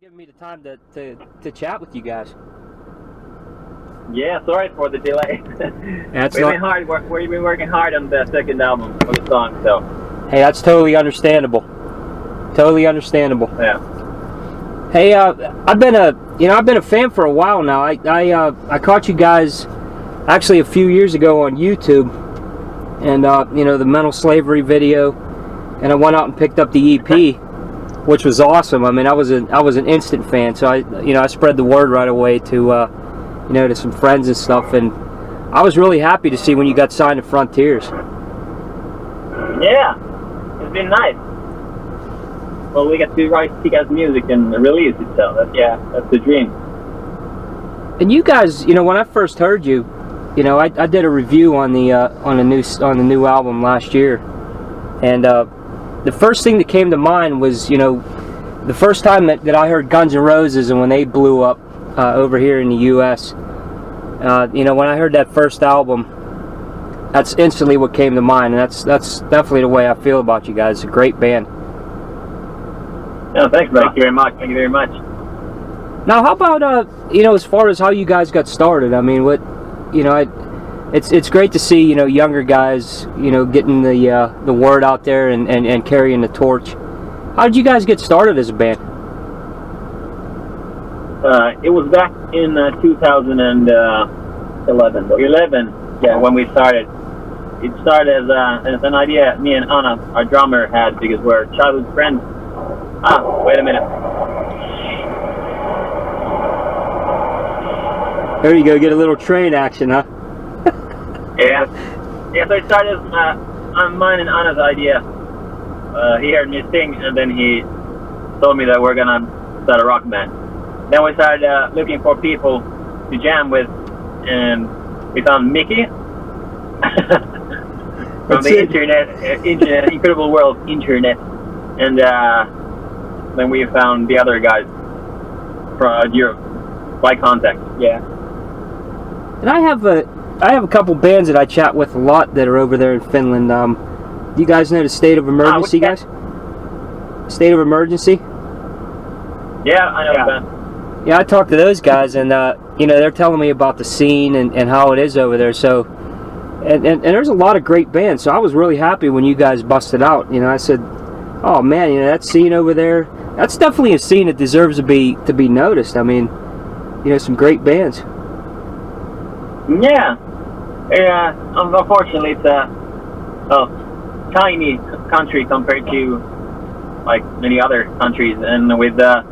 giving me the time to chat with you guys. Yeah, sorry for the delay. That's We've been working hard on the second album of the song, so. Hey, that's totally understandable. Totally understandable. Yeah. Hey, I've been a fan for a while now. I caught you guys actually a few years ago on YouTube, and the mental slavery video, and I went out and picked up the EP, which was awesome. I mean, I was an instant fan, so I spread the word right away to to some friends and stuff, and I was really happy to see when you got signed to Frontiers. Yeah, it's been nice. Well, we get to write kick-ass music and release it, so that's the dream. And you guys, when I first heard you, I did a review on the new album last year, and the first thing that came to mind was the first time that I heard Guns N' Roses and when they blew up over here in the U.S. When I heard that first album, that's instantly what came to mind, and that's definitely the way I feel about you guys. It's a great band. No, thanks, bro. Thank you very much. Thank you very much. Now, how about as far as how you guys got started? I mean, it's great to see younger guys getting the word out there and carrying the torch. How did you guys get started as a band? It was back in 2011. When we started. It started as an idea me and Anna, our drummer, had because we're childhood friends. Wait a minute. There you go, get a little train action, huh? Yeah, so it started on mine and Anna's idea. He heard me sing, and then he told me that we're gonna start a rock band. Then we started looking for people to jam with, and we found Miki from the internet, incredible world of internet, and then we found the other guys from Europe by contact. Yeah. And I have a couple bands that I chat with a lot that are over there in Finland. Do you guys know the State of Emergency, guys? State of Emergency? Yeah, I know that. Yeah, I talked to those guys, and they're telling me about the scene and how it is over there. So, and there's a lot of great bands. So I was really happy when you guys busted out. I said, oh man, that scene over there, that's definitely a scene that deserves to be noticed. I mean, some great bands. Yeah. Unfortunately, it's a tiny country compared to like many other countries, and with the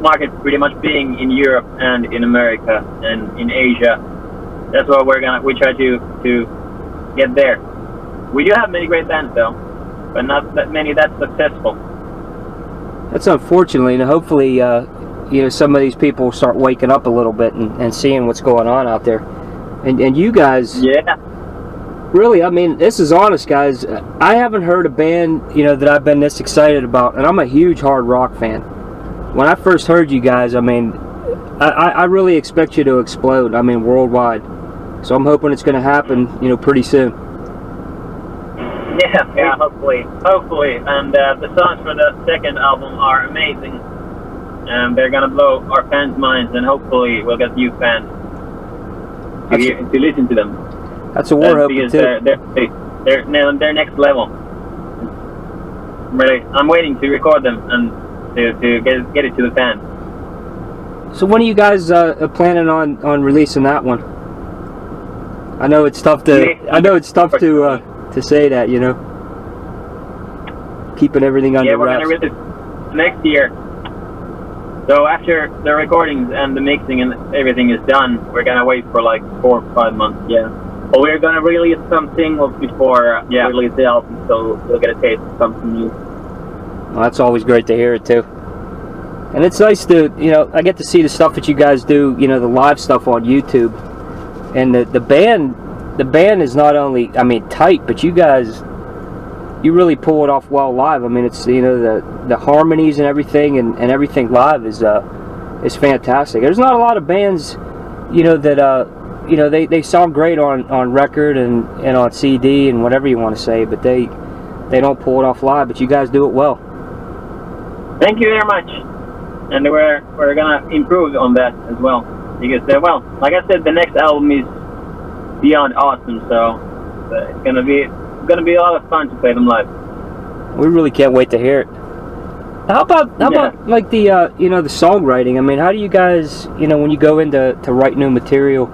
market pretty much being in Europe and in America and in Asia, that's what we try to get there. We do have many great bands though, but not that many that's successful. That's unfortunately, and hopefully some of these people start waking up a little bit and seeing what's going on out there. And you guys, yeah, really, I mean, this is honest, guys. I haven't heard a band that I've been this excited about, and I'm a huge hard rock fan. When I first heard you guys, I mean, I really expect you to explode. I mean, worldwide. So I'm hoping it's going to happen, pretty soon. Yeah, hopefully. And the songs for the second album are amazing. And they're going to blow our fans' minds, and hopefully we'll get new fans to listen to them. That's what we're hoping too. They're next level. I'm waiting to record them and to get it to the fans. So when are you guys planning on releasing that one? I know it's tough to say that, keeping everything under wraps. Yeah, we're gonna release it next year. So after the recordings and the mixing and everything is done, we're gonna wait for like 4 or 5 months. Yeah. But we're gonna release some singles before we release the album, so you'll get a taste of something new. Well, that's always great to hear it too. And it's nice to, I get to see the stuff that you guys do, the live stuff on YouTube. And the band is not only, tight, but you guys, you really pull it off well live. I mean, it's, the harmonies and everything, and everything live is fantastic. There's not a lot of bands, that, they sound great on record and on CD and whatever you want to say, but they don't pull it off live, but you guys do it well. Thank you very much. and we're gonna improve on that as well. Because well, like I said, the next album is beyond awesome. So it's gonna be a lot of fun to play them live. We really can't wait to hear it. How about like the you know, the songwriting? I mean, how do you guys, you know, when you go into write new material?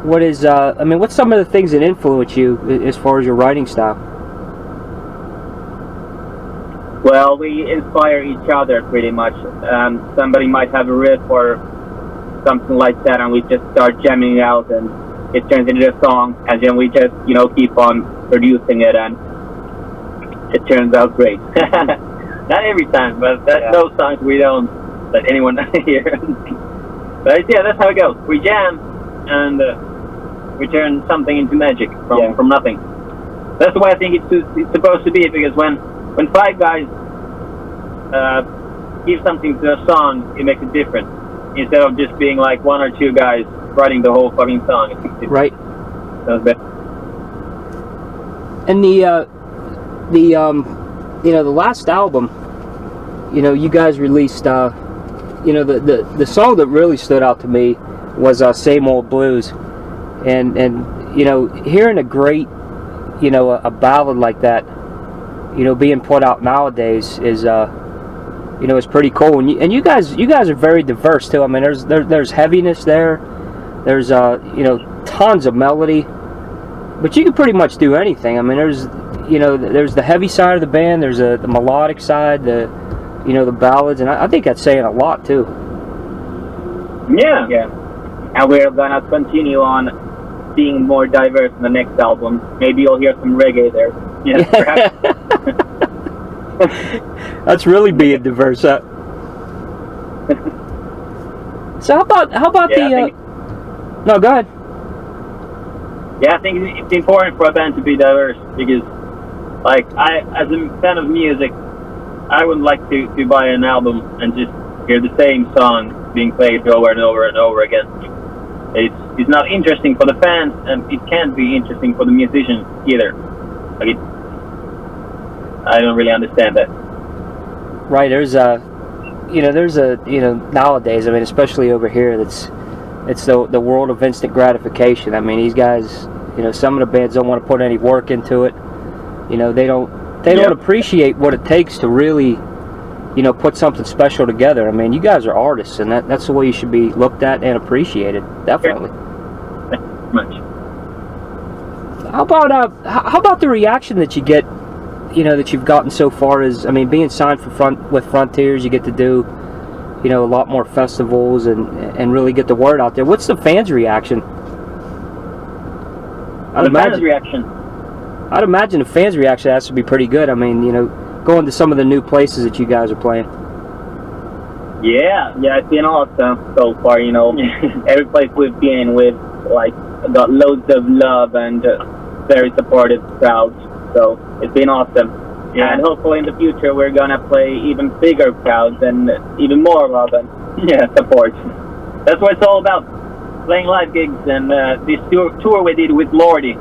What is I mean, what's some of the things that influence you as far as your writing style? Well, we inspire each other pretty much. Somebody might have a riff or something like that, and we just start jamming out, and it turns into a song, and then we just, you know, keep on producing it, and it turns out great. Not every time, but those songs we don't let anyone hear. But yeah, that's how it goes. We jam, and we turn something into magic from nothing. That's the way I think it's supposed to be, because when 5 guys give something to a song, it makes it different. Instead of just being like 1 or 2 guys writing the whole fucking song. Right. Sounds better. And you know, the last album, you know, you guys released, you know, the song that really stood out to me was Same Old Blues. And you know, hearing a great, you know, a ballad like that, you know, being put out nowadays is, you know, it's pretty cool. And you guys are very diverse too. I mean, there's heaviness there. There's you know, tons of melody, but you can pretty much do anything. I mean, you know, there's the heavy side of the band. There's the melodic side. You know, the ballads, and I think that's saying a lot too. Yeah. And we're gonna continue on being more diverse in the next album. Maybe you'll hear some reggae there. Yeah, perhaps. That's really being diverse. So how about the? No, go ahead. Yeah, I think it's important for a band to be diverse, because, like, as a fan of music, I would like to buy an album and just hear the same song being played over and over and over again. It's not interesting for the fans, and it can't be interesting for the musicians either. Like, I don't really understand that. Right, there's you know, nowadays, I mean, especially over here, it's the world of instant gratification. I mean, these guys, you know, some of the bands don't want to put any work into it. You know, they don't appreciate what it takes to really, you know, put something special together. I mean, you guys are artists, and that's the way you should be looked at and appreciated. Definitely. Thank you very much. How about the reaction that you get, you know, that you've gotten so far? As, I mean, being signed with Frontiers, you get to do, you know, a lot more festivals and really get the word out there. What's the fans' reaction? I'd imagine the fans' reaction has to be pretty good. I mean, you know, going to some of the new places that you guys are playing. Yeah, it's been awesome so far. You know, every place we've been, we've got loads of love and very supportive crowds. So it's been awesome. Yeah. And hopefully in the future we're gonna play even bigger crowds and even more love and support. That's what it's all about. Playing live gigs, and this tour we did with Lordi,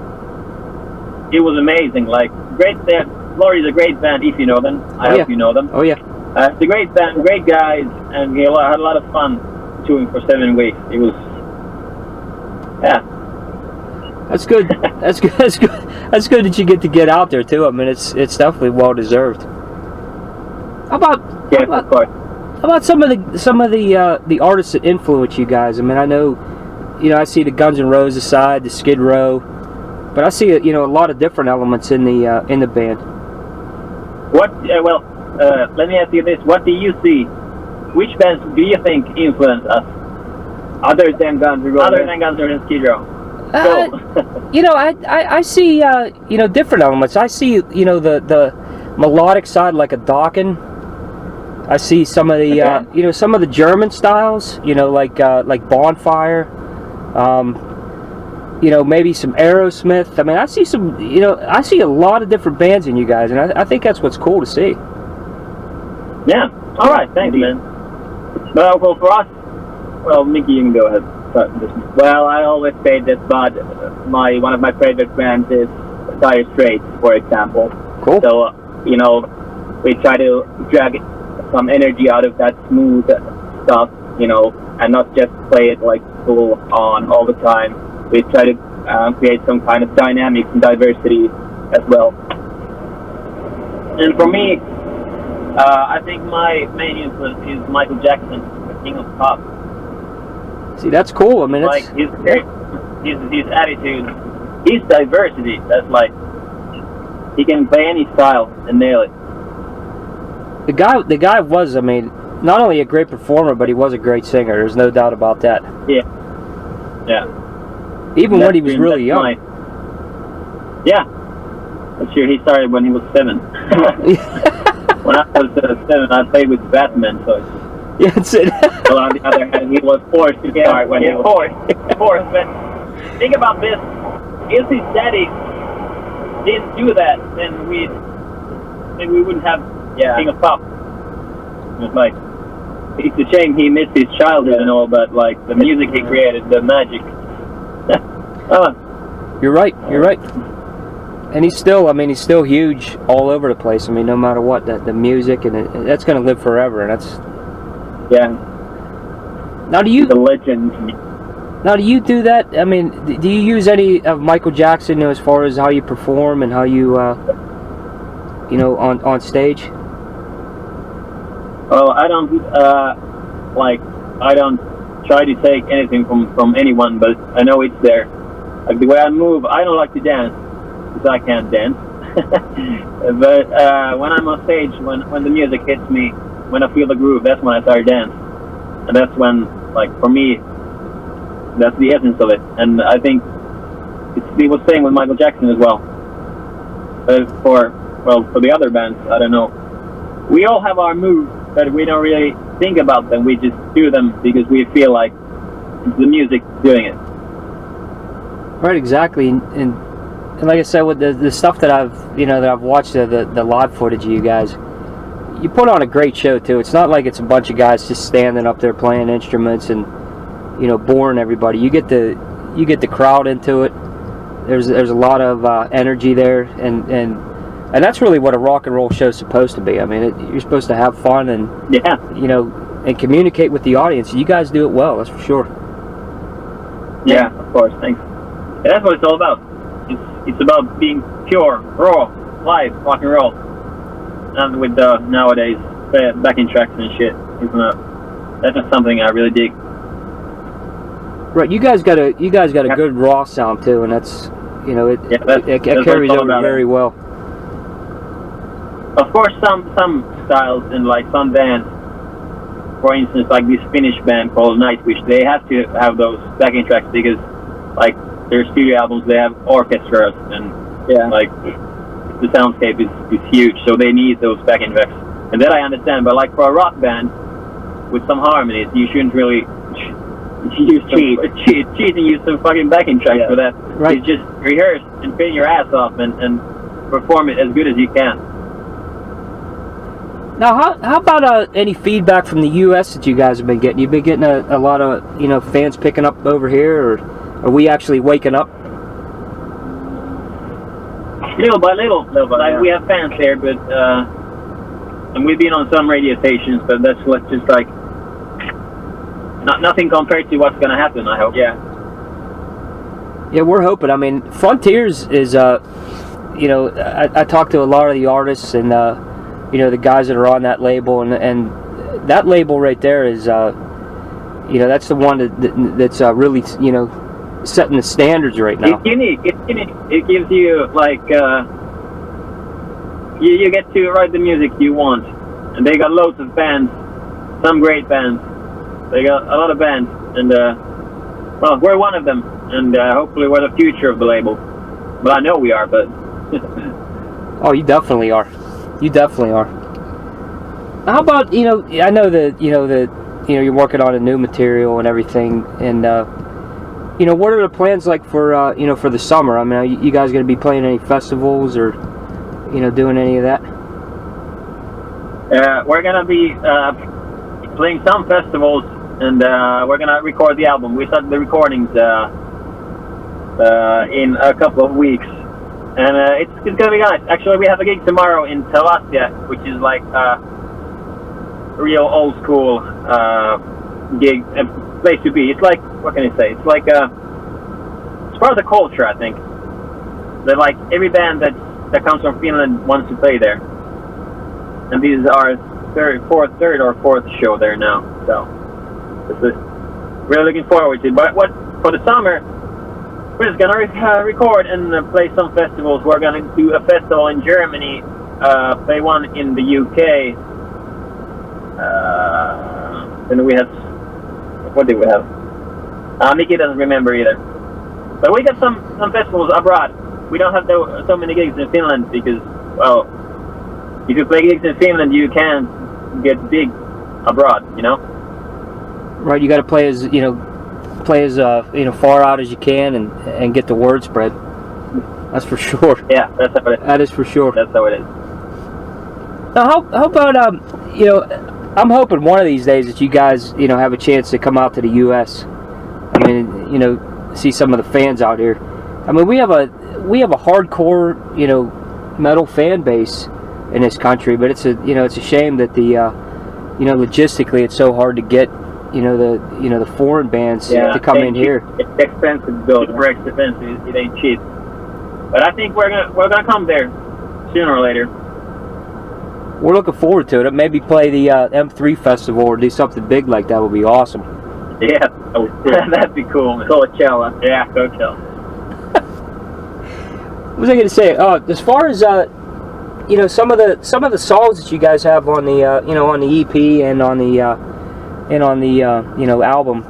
it was amazing. Like, great band. Lordi's a great band, if you know them. I hope you know them. Oh yeah. It's a great band, great guys, and we had a lot of fun touring for 7 weeks. It was, That's good. That's good. That's good that you get out there too. I mean, it's definitely well deserved. How about of course. How about some of the artists that influence you guys? I mean, I know, you know, I see the Guns N' Roses side, the Skid Row, but I see, you know, a lot of different elements in the band. Let me ask you this: what do you see? Which bands do you think influence us, other than Guns N' Roses? Other than Guns N' Roses and Skid Row. You know, I see you know, different elements. I see, you know, the melodic side, like a Dokken. I see some of the you know, some of the German styles, you know, like Bonfire. You know, maybe some Aerosmith. I mean, I see some, you know, I see a lot of different bands in you guys, and I think that's what's cool to see. Yeah. All right. Thank you, man. Well, for us, well, Miki, you can go ahead. Well, I always say this, but one of my favorite bands is Dire Straits, for example. Cool. So, you know, we try to drag some energy out of that smooth stuff, you know, and not just play it like full on all the time. We try to create some kind of dynamics and diversity as well. And for me, I think my main influence is Michael Jackson, the King of Pop. See, that's cool. I mean, like his attitude, his diversity. That's like he can play any style and nail it. The guy was, I mean, not only a great performer, but he was a great singer. There's no doubt about that. Yeah. Even when he was really young. Yeah. That's true. He started when he was 7. When I was 7, I played with Batman, so. Yeah, that's it. Well, on the other hand, he was forced to start when he was forced. But think about this: if his daddy didn't do that, then we wouldn't have King of Pop. It's like it's a shame he missed his childhood and all, but like the music he created, the magic. You're right. And he's still, I mean, he's still huge all over the place. I mean, no matter what, the music and that's going to live forever, and that's. Yeah. Now do you? The legend. Now do you do that? I mean, do you use any of Michael Jackson, you know, as far as how you perform and how you, you know, on stage? Well, I don't I don't try to take anything from anyone, but I know it's there. Like the way I move, I don't like to dance because I can't dance. But when I'm on stage, when the music hits me, when I feel the groove, that's when I start to dance. And that's when, like, for me, that's the essence of it. And I think it was same with Michael Jackson as well. But for the other bands, I don't know. We all have our moves, but we don't really think about them. We just do them because we feel like the music doing it. Right, exactly. And like I said, with the stuff that I've watched, the live footage of you guys, you put on a great show too. It's not like it's a bunch of guys just standing up there playing instruments and, you know, boring everybody. You get the crowd into it. There's a lot of energy there, and that's really what a rock and roll show is supposed to be. I mean, you're supposed to have fun and you know, and communicate with the audience. You guys do it well, that's for sure. Yeah, of course. Thanks. Yeah, that's what it's all about. It's about being pure, raw, live rock and roll. And with the nowadays backing tracks and shit, that's just something I really dig. Right, you guys got a good raw sound too, and that's, you know, it carries over very well. Of course, some styles and like some bands, for instance, like this Finnish band called Nightwish, they have to have those backing tracks because, like, their studio albums, they have orchestras and like. The soundscape is huge, so they need those backing tracks, and that I understand. But like for a rock band with some harmonies, you shouldn't really cheat and use some fucking backing tracks for that. Right. You just rehearse and train your ass off and perform it as good as you can. Now, how about any feedback from the U.S. that you guys have been getting? You've been getting a lot of, you know, fans picking up over here, or are we actually waking up? Little by little. Like, we have fans there, but and we've been on some radio stations, but that's just like nothing compared to what's going to happen, I hope. Yeah, we're hoping. I mean, Frontiers is, you know, I talked to a lot of the artists and, you know, the guys that are on that label, and that label right there is, you know, that's the one that's really, you know, setting the standards right now. It's unique. It gives you like you get to write the music you want, and they got loads of bands, some great bands. They got a lot of bands, and well, we're one of them, and hopefully we're the future of the label. Well, I know we are, but oh, you definitely are. You definitely are. How about, you know? I know that you're working on a new material and everything, and. You know, what are the plans like for you know, for the summer? I mean, are you guys going to be playing any festivals or, you know, doing any of that? We're going to be playing some festivals, and we're going to record the album. We started the recordings in a couple of weeks, and it's going to be nice. Actually, we have a gig tomorrow in Tavastia, which is like real old school gig place to be. It's like, what can I say? It's like it's part of the culture, I think. That like every band that comes from Finland wants to play there, and these are third or fourth show there now. So this is really looking forward to it. But what for the summer, we're just gonna record and play some festivals. We're gonna do a festival in Germany, play one in the UK. Then we have, what did we have? Miki doesn't remember either. But we got some festivals abroad. We don't have so many gigs in Finland because, well, if you play gigs in Finland, you can get big abroad, you know? Right, you got to play as far out as you can and get the word spread. That's for sure. Yeah, that's how it is. That is for sure. That's how it is. Now, how about I'm hoping one of these days that you guys have a chance to come out to the U.S. I mean, see some of the fans out here. I mean, we have a hardcore metal fan base in this country, but it's a shame that the logistically it's so hard to get the foreign bands to come in here. It's expensive to go. Super expensive. It ain't cheap. But I think we're gonna come there sooner or later. We're looking forward to it. Maybe play the M3 festival or do something big like that would be awesome. Yeah, that'd be cool. Man. Coachella. Yeah, Coachella. What was I going to say? As far as some of the songs that you guys have on the on the EP and on the album.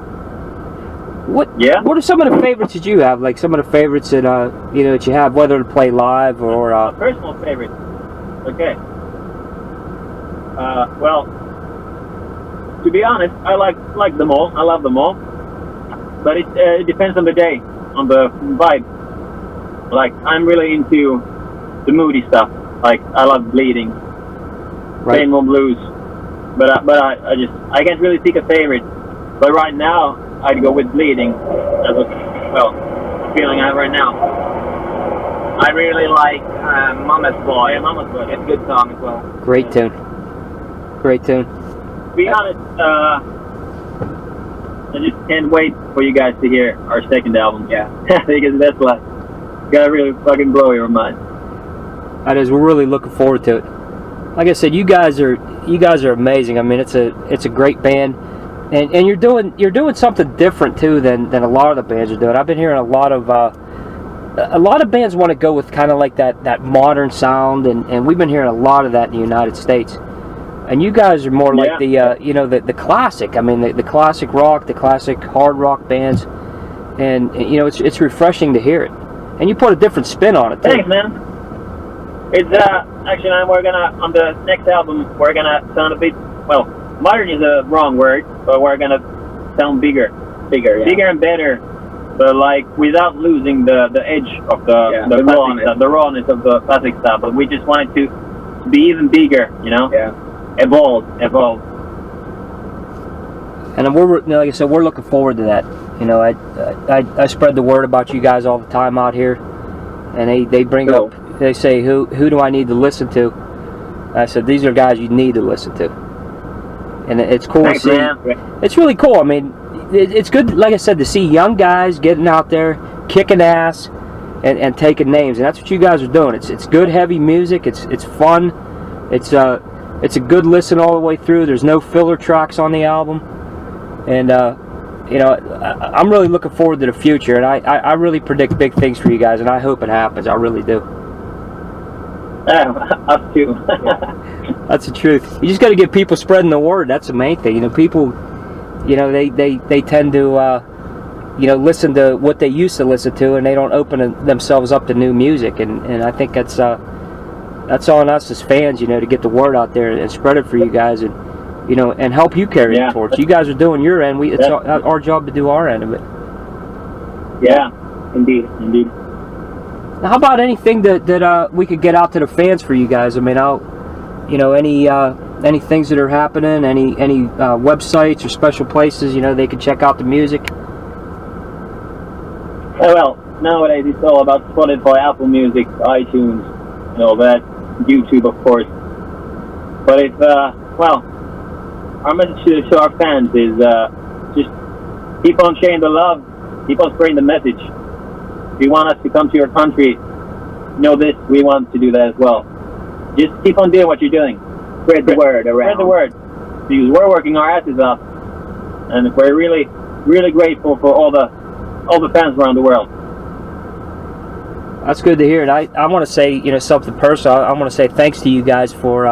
What are some of the favorites that you have? Like some of the favorites that that you have, whether to play live or personal favorite. Okay. Well, to be honest, I like them all. I love them all. But it depends on the day, on the vibe. Like I'm really into the moody stuff. Like I love Bleeding, Rainbow Blues. But I can't really pick a favorite. But right now I'd go with Bleeding. That's the feeling I have right now. I really like Mama's Boy. Yeah, Mama's Boy. It's a good song as well. Great tune. Great tune. To be honest, I just can't wait for you guys to hear our second album. Yeah, because that's like gonna really fucking blow your mind. That is. We're really looking forward to it. Like I said, you guys are amazing. I mean, it's a great band, and you're doing something different too than a lot of the bands are doing. I've been hearing a lot of bands want to go with kind of like that modern sound, and we've been hearing a lot of that in the United States. And you guys are more like the classic. I mean, the classic rock, the classic hard rock bands, and it's refreshing to hear it. And you put a different spin on it too. Thanks, man. It's actually we're gonna on the next album we're gonna sound a bit modern is a wrong word, but we're gonna sound bigger, and better, but like without losing the edge of the rawness of the classic stuff. But we just wanted to be even bigger, evolve. And we're like I said, we're looking forward to that. I spread the word about you guys all the time out here, and they bring up. They say, who do I need to listen to? I said, these are guys you need to listen to. And it's cool to see. It's really cool. I mean, it's good, like I said, to see young guys getting out there, kicking ass, and taking names. And that's what you guys are doing. It's good, heavy music. It's fun. It's a good listen all the way through. There's no filler tracks on the album. And, I'm really looking forward to the future. And I really predict big things for you guys. And I hope it happens. I really do. Us too. That's the truth. You just got to get people spreading the word. That's the main thing. People, they tend to, listen to what they used to listen to, and they don't open themselves up to new music. And I think that's on us as fans, to get the word out there and spread it for you guys, and and help you carry the torch. You guys are doing your end. It's our job to do our end of it. Yeah, indeed. Now, how about anything that we could get out to the fans for you guys? I mean, any things that are happening, any websites or special places, they can check out the music? Well, nowadays it's all about Spotify, Apple Music, iTunes, and all that, YouTube, of course. But if, our message to our fans is just keep on sharing the love, keep on spreading the message. If you want us to come to your country, know this, we want to do that as well. Just keep on doing what you're doing. Spread the word around. Spread the word. Because we're working our asses off, and we're really, really grateful for all the fans around the world. That's good to hear, and I want to say, you know, something personal. I want to say thanks to you guys for,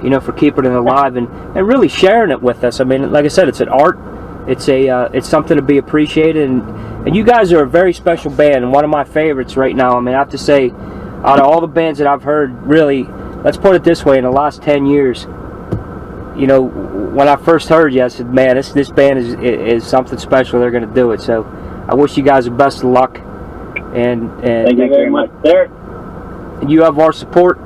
you know, for keeping it alive and really sharing it with us. I mean, like I said, it's an art. It's something to be appreciated, and you guys are a very special band and one of my favorites right now. I mean, I have to say, out of all the bands that I've heard, really, let's put it this way, in the last 10 years, you know, when I first heard you, I said, man, this band is something special. They're going to do it. So I wish you guys the best of luck. And thank you very much, sir. And you have our support.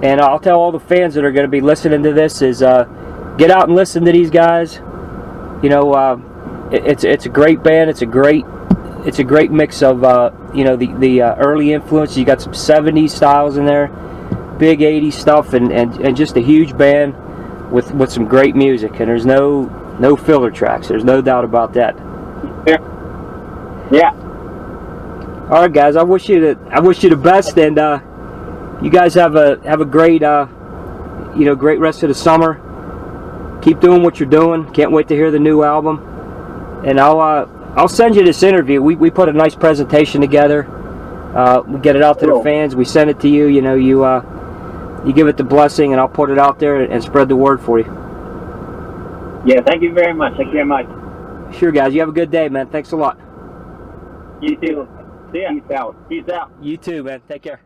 And I'll tell all the fans that are going to be listening to this is get out and listen to these guys. You know, it's a great band. It's a great mix of you know, the early influence. You got some 70s styles in there, big 80s stuff, and just a huge band with some great music. And there's no filler tracks. There's no doubt about that. Yeah. All right, guys. I wish you the best, and you guys have a great you know, great rest of the summer. Keep doing what you're doing. Can't wait to hear the new album. And I'll send you this interview. We put a nice presentation together. We get it out to the fans. We send it to you. You know, you give it the blessing, and I'll put it out there and spread the word for you. Yeah. Thank you very much. Thank you very much. Sure, guys. You have a good day, man. Thanks a lot. You too. See ya. Peace out. Peace out. You too, man. Take care.